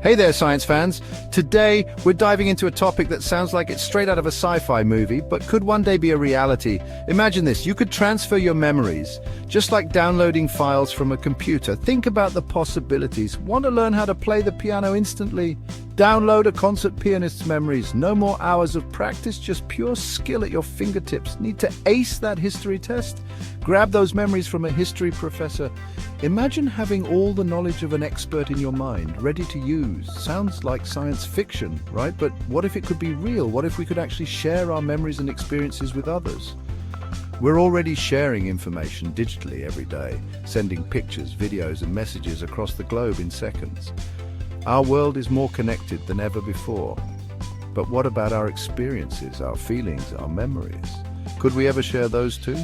Hey there, science fans. Today, we're diving into a topic that sounds like it's straight out of a sci-fi movie, but could one day be a reality. Imagine this, you could transfer your memories, just like downloading files from a computer. Think about the possibilities. Want to learn how to play the piano instantly? Download a concert pianist's memories. No more hours of practice, just pure skill at your fingertips. Need to ace that history test? Grab those memories from a history professor. Imagine having all the knowledge of an expert in your mind, ready to use. Sounds like science fiction, right? But what if it could be real? What if we could actually share our memories and experiences with others? We're already sharing information digitally every day, sending pictures, videos, and messages across the globe in seconds. Our world is more connected than ever before. But what about our experiences, our feelings, our memories? Could we ever share those too?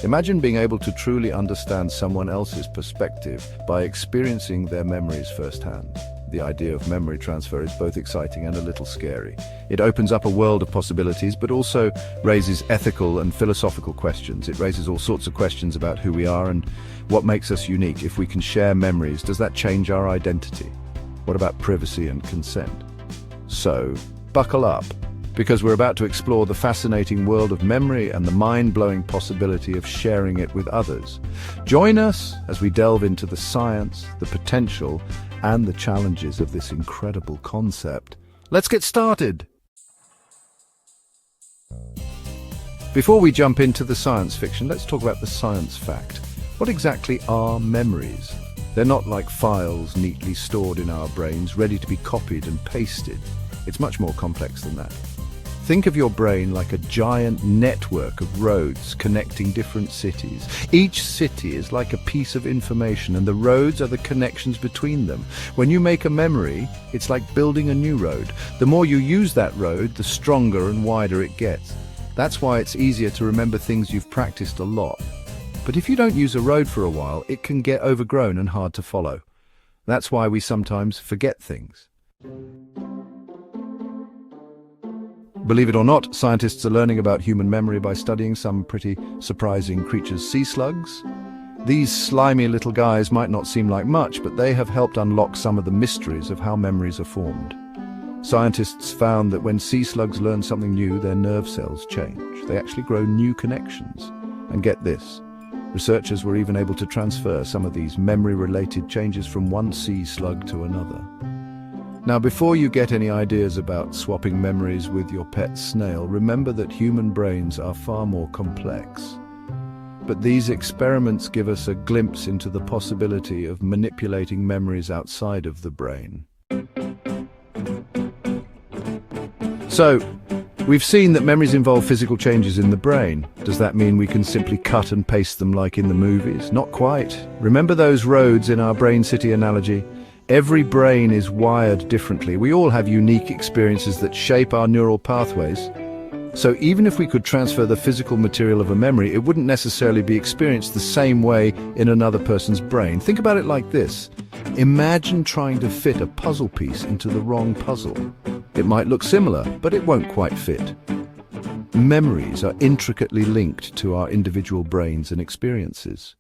Imagine being able to truly understand someone else's perspective by experiencing their memories firsthand. The idea of memory transfer is both exciting and a little scary. It opens up a world of possibilities, but also raises ethical and philosophical questions. It raises all sorts of questions about who we are and what makes us unique. If we can share memories, does that change our identity? What about privacy and consent? So, buckle up, because we're about to explore the fascinating world of memory and the mind-blowing possibility of sharing it with others. Join us as we delve into the science, the potential, and the challenges of this incredible concept. Let's get started! Before we jump into the science fiction, let's talk about the science fact. What exactly are memories? They're not like files neatly stored in our brains, ready to be copied and pasted. It's much more complex than that. Think of your brain like a giant network of roads connecting different cities. Each city is like a piece of information, and the roads are the connections between them. When you make a memory, it's like building a new road. The more you use that road, the stronger and wider it gets. That's why it's easier to remember things you've practiced a lot. But if you don't use a road for a while, it can get overgrown and hard to follow. That's why we sometimes forget things. Believe it or not, scientists are learning about human memory by studying some pretty surprising creatures. Sea slugs? These slimy little guys might not seem like much, but they have helped unlock some of the mysteries of how memories are formed. Scientists found that when sea slugs learn something new, their nerve cells change. They actually grow new connections. And get this, researchers were even able to transfer some of these memory-related changes from one sea slug to another. Now, before you get any ideas about swapping memories with your pet snail, remember that human brains are far more complex. But these experiments give us a glimpse into the possibility of manipulating memories outside of the brain. So, we've seen that memories involve physical changes in the brain. Does that mean we can simply cut and paste them like in the movies? Not quite. Remember those roads in our brain city analogy? Every brain is wired differently. We all have unique experiences that shape our neural pathways. So even if we could transfer the physical material of a memory, it wouldn't necessarily be experienced the same way in another person's brain. Think about it like this. Imagine trying to fit a puzzle piece into the wrong puzzle. It might look similar, but it won't quite fit. Memories are intricately linked to our individual brains and experiences.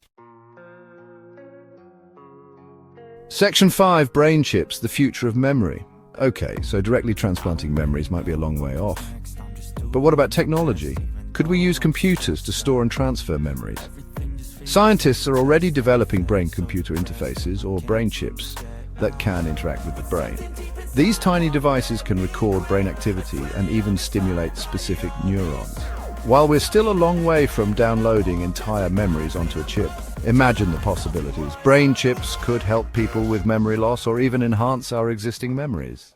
Section 5, brain chips, the future of memory. Okay, so directly transplanting memories might be a long way off. But what about technology? Could we use computers to store and transfer memories? Scientists are already developing brain-computer interfaces, or brain chips, that can interact with the brain. These tiny devices can record brain activity and even stimulate specific neurons. While we're still a long way from downloading entire memories onto a chip, imagine the possibilities. Brain chips could help people with memory loss or even enhance our existing memories.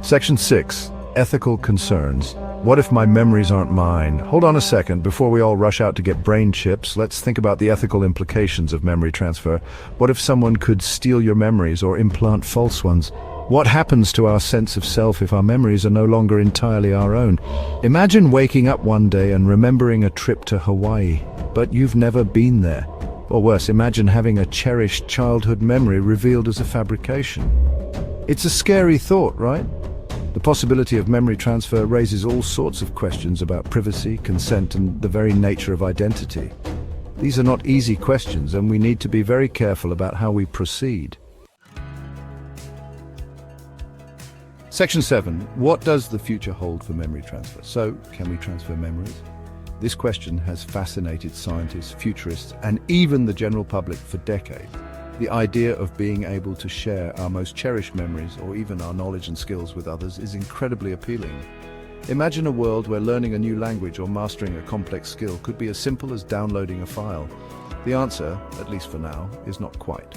Section 6. Ethical concerns. What if my memories aren't mine? Hold on a second. Before we all rush out to get brain chips, let's think about the ethical implications of memory transfer. What if someone could steal your memories or implant false ones? What happens to our sense of self if our memories are no longer entirely our own? Imagine waking up one day and remembering a trip to Hawaii, but you've never been there. Or worse, imagine having a cherished childhood memory revealed as a fabrication. It's a scary thought, right? The possibility of memory transfer raises all sorts of questions about privacy, consent, and the very nature of identity. These are not easy questions, and we need to be very careful about how we proceed. Section 7. What does the future hold for memory transfer? So, can we transfer memories? This question has fascinated scientists, futurists, and even the general public for decades. The idea of being able to share our most cherished memories or even our knowledge and skills with others is incredibly appealing. Imagine a world where learning a new language or mastering a complex skill could be as simple as downloading a file. The answer, at least for now, is not quite.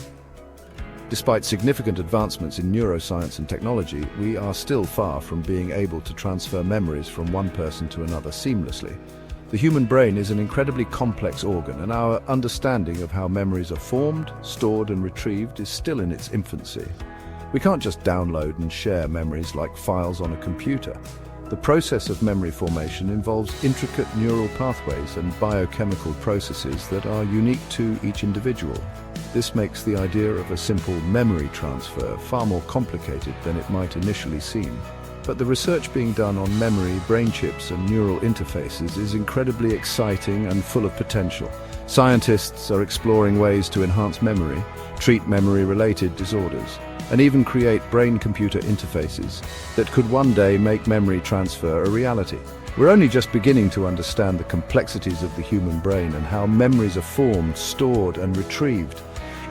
Despite significant advancements in neuroscience and technology, we are still far from being able to transfer memories from one person to another seamlessly. The human brain is an incredibly complex organ, and our understanding of how memories are formed, stored, and retrieved is still in its infancy. We can't just download and share memories like files on a computer. The process of memory formation involves intricate neural pathways and biochemical processes that are unique to each individual. This makes the idea of a simple memory transfer far more complicated than it might initially seem. But the research being done on memory, brain chips, and neural interfaces is incredibly exciting and full of potential. Scientists are exploring ways to enhance memory, treat memory-related disorders, and even create brain-computer interfaces that could one day make memory transfer a reality. We're only just beginning to understand the complexities of the human brain and how memories are formed, stored, and retrieved.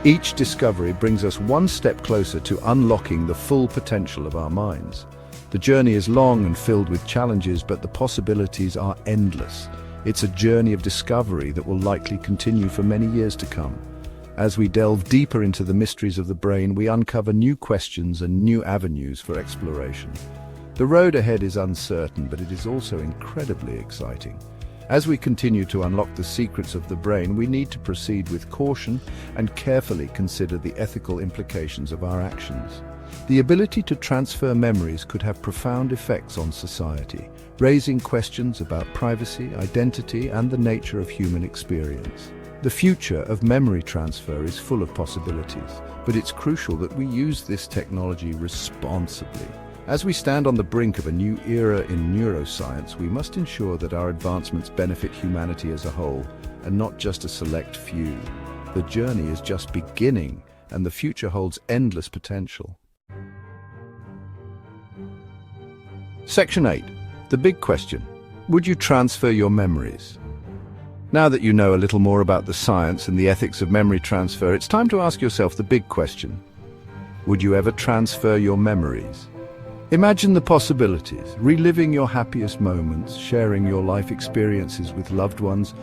Each discovery brings us one step closer to unlocking the full potential of our minds. The journey is long and filled with challenges, but the possibilities are endless. It's a journey of discovery that will likely continue for many years to come. As we delve deeper into the mysteries of the brain, we uncover new questions and new avenues for exploration. The road ahead is uncertain, but it is also incredibly exciting. As we continue to unlock the secrets of the brain, we need to proceed with caution and carefully consider the ethical implications of our actions. The ability to transfer memories could have profound effects on society, raising questions about privacy, identity, and the nature of human experience. The future of memory transfer is full of possibilities, but it's crucial that we use this technology responsibly. As we stand on the brink of a new era in neuroscience, we must ensure that our advancements benefit humanity as a whole, and not just a select few. The journey is just beginning, and the future holds endless potential. Section 8. The big question. Would you transfer your memories? Now that you know a little more about the science and the ethics of memory transfer, it's time to ask yourself the big question. Would you ever transfer your memories? Imagine the possibilities, reliving your happiest moments, sharing your life experiences with loved ones,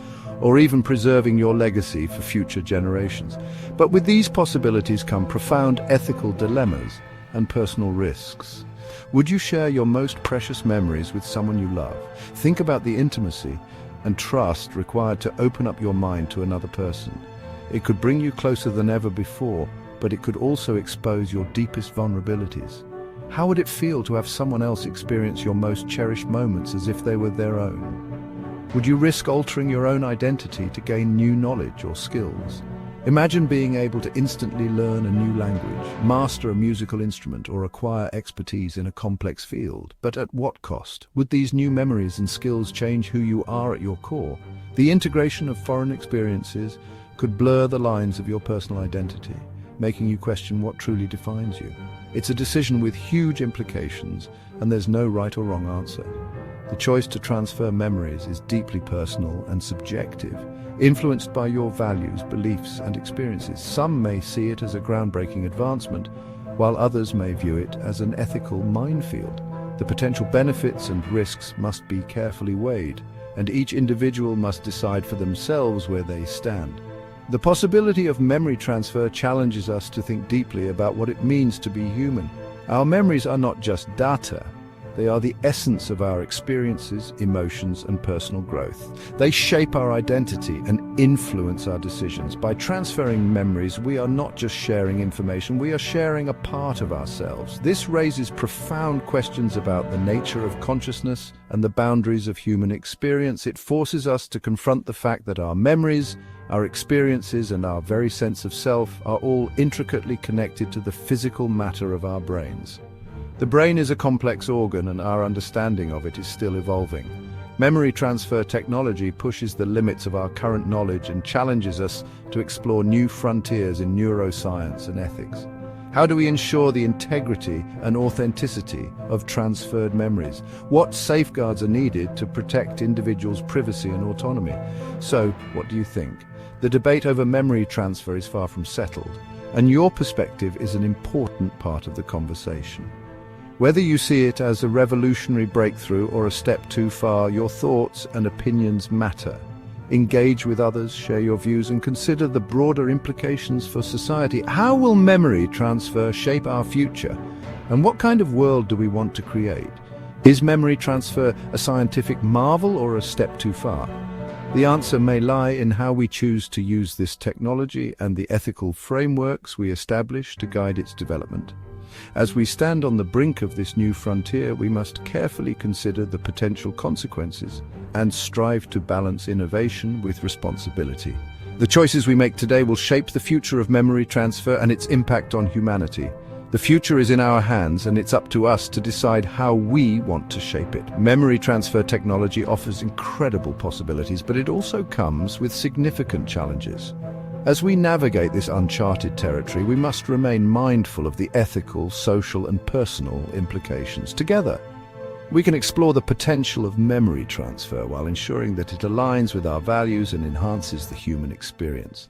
or even preserving your legacy for future generations. But with these possibilities come profound ethical dilemmas and personal risks. Would you share your most precious memories with someone you love? Think about the intimacy and trust required to open up your mind to another person. It could bring you closer than ever before, but it could also expose your deepest vulnerabilities. How would it feel to have someone else experience your most cherished moments as if they were their own? Would you risk altering your own identity to gain new knowledge or skills? Imagine being able to instantly learn a new language, master a musical instrument, or acquire expertise in a complex field. But at what cost? Would these new memories and skills change who you are at your core? The integration of foreign experiences could blur the lines of your personal identity, making you question what truly defines you. It's a decision with huge implications, and there's no right or wrong answer. The choice to transfer memories is deeply personal and subjective, influenced by your values, beliefs, and experiences. Some may see it as a groundbreaking advancement, while others may view it as an ethical minefield. The potential benefits and risks must be carefully weighed, and each individual must decide for themselves where they stand. The possibility of memory transfer challenges us to think deeply about what it means to be human. Our memories are not just data. They are the essence of our experiences, emotions, and personal growth. They shape our identity and influence our decisions. By transferring memories, we are not just sharing information, we are sharing a part of ourselves. This raises profound questions about the nature of consciousness and the boundaries of human experience. It forces us to confront the fact that our memories, our experiences, and our very sense of self are all intricately connected to the physical matter of our brains. The brain is a complex organ, and our understanding of it is still evolving. Memory transfer technology pushes the limits of our current knowledge and challenges us to explore new frontiers in neuroscience and ethics. How do we ensure the integrity and authenticity of transferred memories? What safeguards are needed to protect individuals' privacy and autonomy? So, what do you think? The debate over memory transfer is far from settled, and your perspective is an important part of the conversation. Whether you see it as a revolutionary breakthrough or a step too far, your thoughts and opinions matter. Engage with others, share your views, and consider the broader implications for society. How will memory transfer shape our future? And what kind of world do we want to create? Is memory transfer a scientific marvel or a step too far? The answer may lie in how we choose to use this technology and the ethical frameworks we establish to guide its development. As we stand on the brink of this new frontier, we must carefully consider the potential consequences and strive to balance innovation with responsibility. The choices we make today will shape the future of memory transfer and its impact on humanity. The future is in our hands, and it's up to us to decide how we want to shape it. Memory transfer technology offers incredible possibilities, but it also comes with significant challenges. As we navigate this uncharted territory, we must remain mindful of the ethical, social, and personal implications. Together, we can explore the potential of memory transfer while ensuring that it aligns with our values and enhances the human experience.